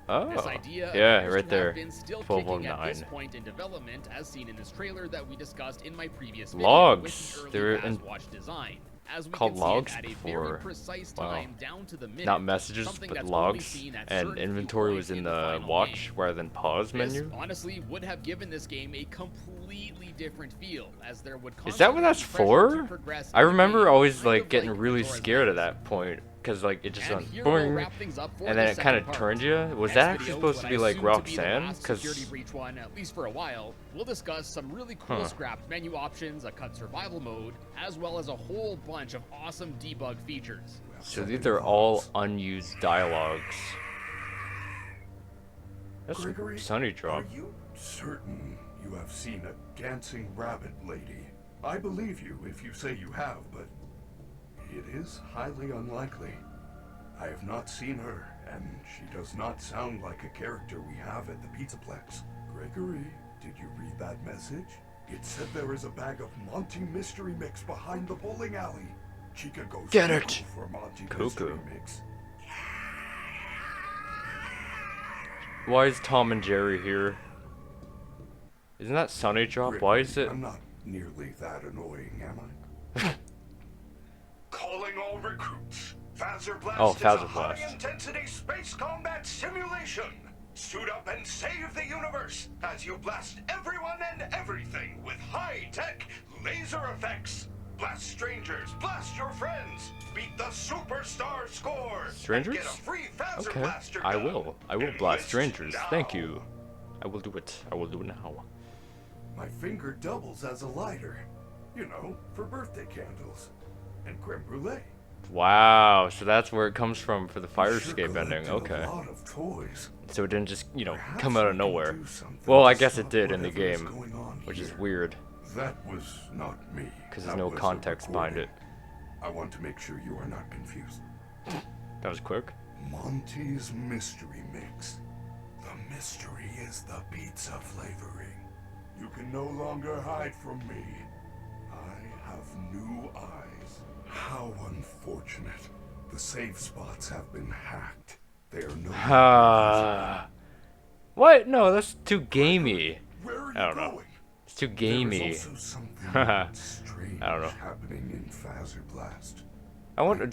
This idea right there. Been still kicking at this point in development, as seen in this trailer that we discussed in my previous video logs. with the They're early Fazwatch design. As we called can logs see it at a before. very precise time, down to the minute, not messages, but logs. And inventory was in the watch rather than pause menu. Honestly, would have given this game a completely different feel, as there would. Is that what that's for? I remember always like getting really scared at that point. Because like it just went boing, and then it kind of turned you. Was that actually supposed to be like Roxanne? Because security breach one, at least for a while, we'll discuss some really cool scrapped menu options, a cut survival mode, as well as a whole bunch of awesome debug features. So these are all unused dialogues. That's Gregory, Sunny drop. Are you certain you have seen a dancing rabbit lady? I believe you if you say you have, but it is highly unlikely. I have not seen her, and she does not sound like a character we have at the Pizzaplex. Gregory, did you read that message? It said there is a bag of Monty Mystery Mix behind the bowling alley. Chica goes get it for Monty Cuckoo. Mystery Mix. Why is Tom and Jerry here? Isn't that Sunny drop? Gregory, Why is it? I'm not nearly that annoying, am I? Calling all recruits. Phaser Blast is a high-intensity space combat simulation. Suit up and save the universe as you blast everyone and everything with high-tech laser effects. Blast strangers, blast your friends, beat the superstar score. Strangers? Get a free Phaser okay, Blaster I gun. will. I will blast strangers. Now. Thank you. I will do it. I will do it now. My finger doubles as a lighter. You know, for birthday candles. And creme brulee. Wow, so that's where it comes from for the fire escape ending. Okay. A lot of toys. So it didn't just, you know, Perhaps come out we of can nowhere. do something Well, to I guess it stop did in the whatever is game, going on which is here. weird. That was not me. Because there's That no was a context behind it. recording. I want to make sure you are not confused. That was quick. Monty's mystery mix. The mystery is the pizza flavoring. You can no longer hide from me. I have new eyes. How unfortunate. The save spots have been hacked. They are no longer What? No, that's too gamey. Where are you I don't know. going? It's too gamey. There is also something strange I don't know. happening in Phaser Blast. I wonder,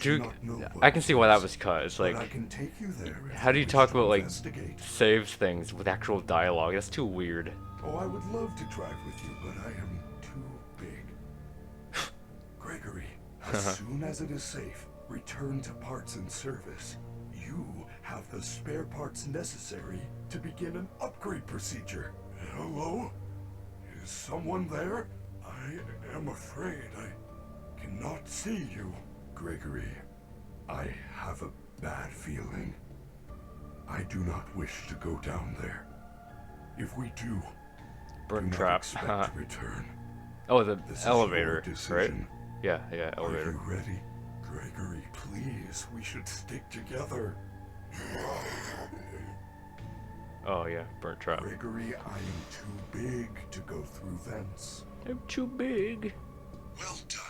I can see why that was cut. It's like, I can take you there how do you talk about like saves things with actual dialogue? That's too weird. Oh, I would love to drive with you, but I am too big. Gregory, as soon as it is safe, return to parts and service. You have the spare parts necessary to begin an upgrade procedure. Hello? Is someone there? I am afraid I cannot see you. Gregory, I have a bad feeling. I do not wish to go down there. If we do, Burn do trap. not expect to return. Oh, the This is elevator, your decision. right? Yeah, elevator. Are you ready? Gregory, please, we should stick together. Oh yeah, burnt trap. Gregory, I am too big to go through vents. I'm too big. Well done.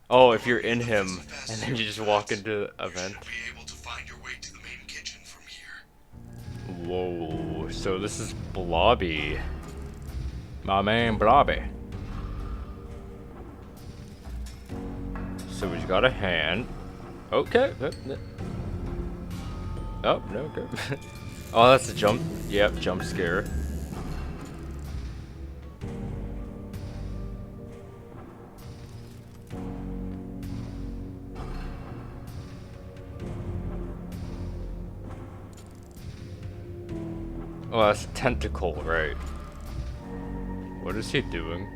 Oh, if you're in him, and then you just walk into a vent. Be able to find your way to the main kitchen from here. Whoa, so this is Blobby. My man Blobby. So he's got a hand. Okay. Oh, no, okay. Oh, that's a jump. Yep, jump scare. Oh, that's a tentacle, right? What is he doing?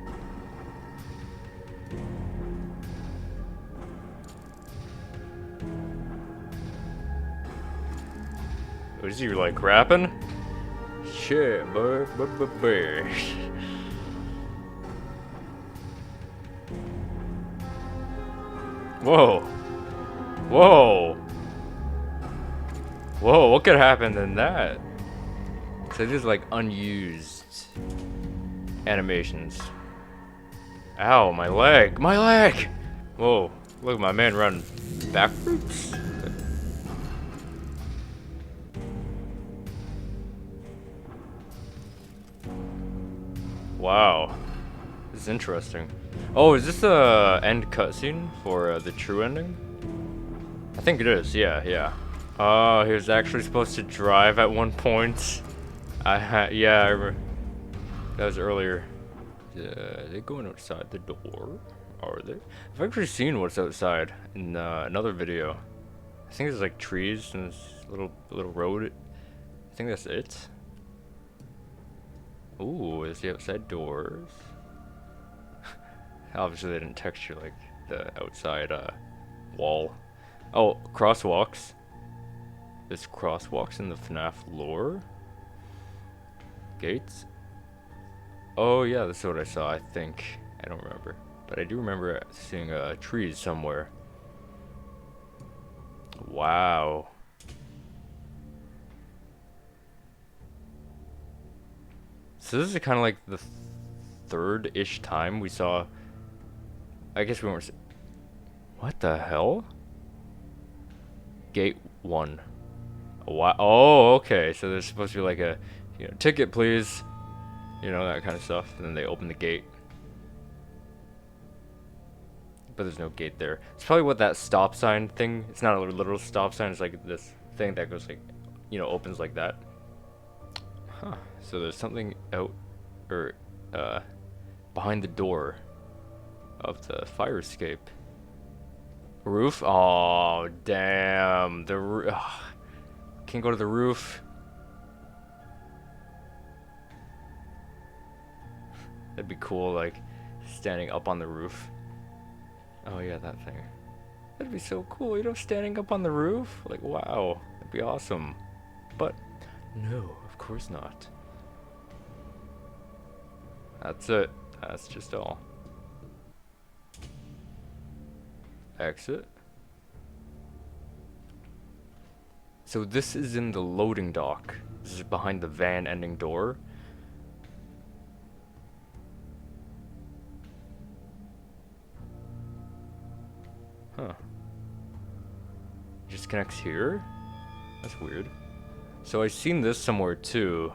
What is he, like, rapping? Shit, boy. Whoa. Whoa. Whoa, what could happen in that? So these are like unused animations. Ow, my leg! My leg! Whoa, look at my man run backwards. Wow, this is interesting. Oh, is this the end cutscene for the true ending? I think it is, yeah. Oh, he was actually supposed to drive at one point. Yeah, I remember. That was earlier. Are they going outside the door? Are they? I've actually seen what's outside in another video. I think there's like trees and this little road. I think that's it. Ooh, there's the outside doors. Obviously they didn't texture like the outside wall. Oh, crosswalks. There's crosswalks in the FNAF lore. Gates. Oh yeah, that's what I saw, I think. I don't remember. But I do remember seeing trees somewhere. Wow. So this is kind of like the third-ish time we saw... I guess we weren't... What the hell? Gate 1. Wow. Oh, okay. So there's supposed to be like a, you know, ticket please. You know, that kind of stuff. And then they open the gate. But there's no gate there. It's probably what that stop sign thing... It's not a literal stop sign. It's like this thing that goes like, you know, opens like that. Huh. So there's something out, or behind the door of the fire escape. Roof? Oh, damn. The roof. Can't go to the roof. That'd be cool, like, standing up on the roof. Oh, yeah, that thing. That'd be so cool, you know, standing up on the roof. Like, wow, that'd be awesome. But no, of course not. That's it. That's just all. Exit. So this is in the loading dock. This is behind the van ending door. Huh. Just connects here? That's weird. So I've seen this somewhere too.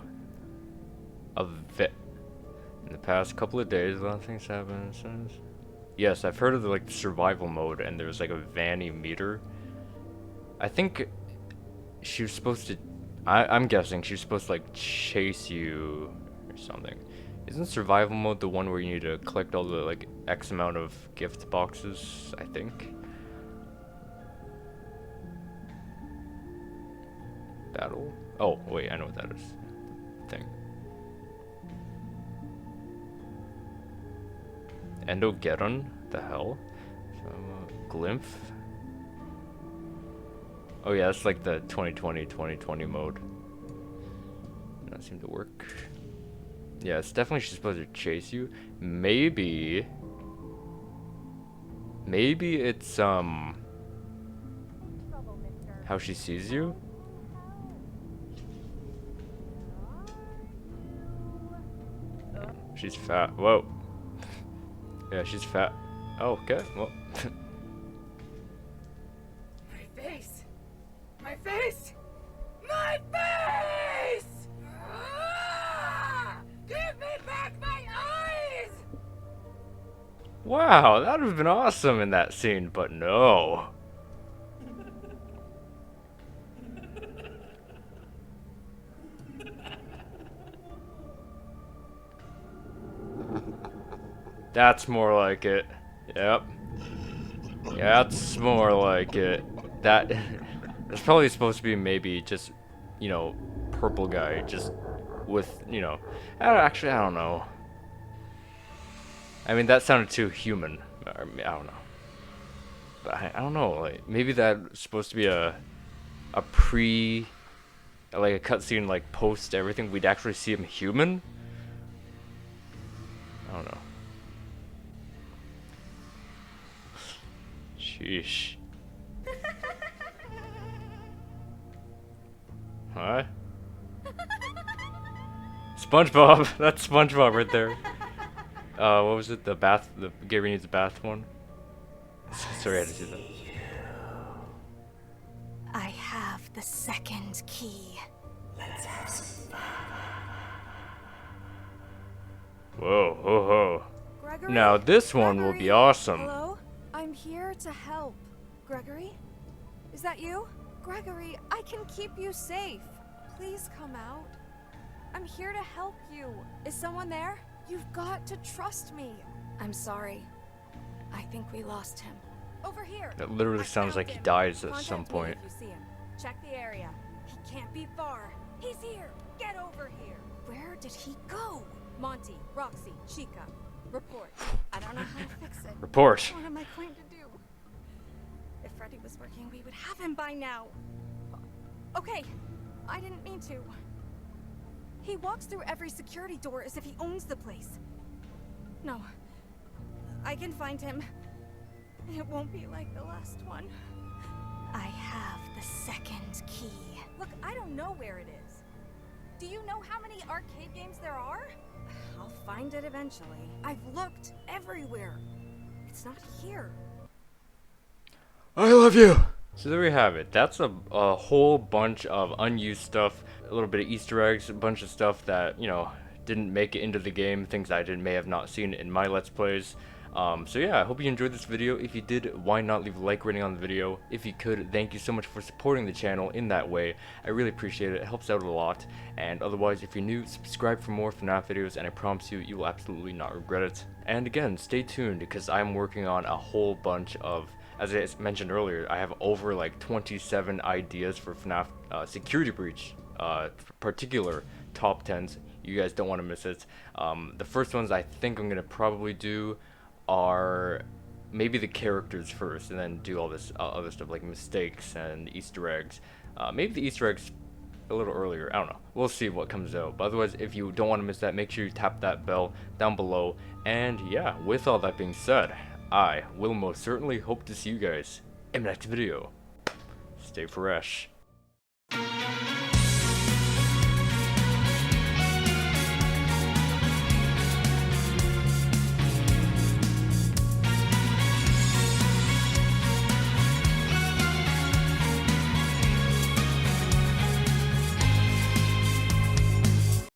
In the past couple of days, a lot of things happen. Yes, I've heard of the, like, survival mode, and there's like a vanny meter. I think she was supposed to. I'm guessing she was supposed to like chase you or something. Isn't survival mode the one where you need to collect all the like X amount of gift boxes? I think. Battle. Oh wait, I know what that is. Thing. Endogeddon? The hell? Glimph? Oh yeah, that's like the 2020 mode. That seemed to work. Yeah, it's definitely she's supposed to chase you. Maybe it's how she sees you? She's fat. Whoa. Yeah, she's fat. Oh, okay. Well. My face! My face! My face! Ah! Give me back my eyes! Wow, that would have been awesome in that scene, but no. That's more like it. Yep. Yeah, that's more like it. That's probably supposed to be maybe just, you know, purple guy, just with, you know, I don't know. I mean, that sounded too human. I don't know. But I don't know, like, maybe that's supposed to be a like a cutscene, like, post everything, we'd actually see him human? I don't know. Sheesh. Huh? SpongeBob! That's SpongeBob right there. What was it? The Gary needs a bath one? Sorry, I had to do that. I have the second key. Let's have some fun. Whoa, ho, ho. Gregory? Now this one will be awesome. Hello? I'm here to help. Gregory? Is that you? Gregory, I can keep you safe. Please come out. I'm here to help you. Is someone there? You've got to trust me. I'm sorry. I think we lost him. Over here. That literally sounds like he dies at some point. If you see him. Check the area. He can't be far. He's here. Get over here. Where did he go? Monty, Roxy, Chica. Report. I don't know how to fix it. Report. What am I going to do? If Freddy was working, we would have him by now. Okay, I didn't mean to. He walks through every security door as if he owns the place. No, I can find him. It won't be like the last one. I have the second key. Look, I don't know where it is. Do you know how many arcade games there are? I'll find it eventually. I've looked everywhere. It's not here. I love you! So there we have it. That's a whole bunch of unused stuff, a little bit of Easter eggs, a bunch of stuff that, you know, didn't make it into the game, things I may have not seen in my Let's Plays. So yeah, I hope you enjoyed this video. If you did, why not leave a like rating on the video? If you could, thank you so much for supporting the channel in that way. I really appreciate it. It helps out a lot. And otherwise, if you're new, subscribe for more FNAF videos, and I promise you, you will absolutely not regret it. And again, stay tuned, because I'm working on a whole bunch of, as I mentioned earlier, I have over like 27 ideas for FNAF Security Breach, particular top 10s. You guys don't want to miss it. The first ones I think I'm going to probably do are maybe the characters first, and then do all this other stuff like mistakes and Easter eggs. Maybe the Easter eggs a little earlier. I don't know. We'll see what comes out. But otherwise, if you don't want to miss that, make sure you tap that bell down below. And yeah, with all that being said, I will most certainly hope to see you guys in the next video. Stay fresh.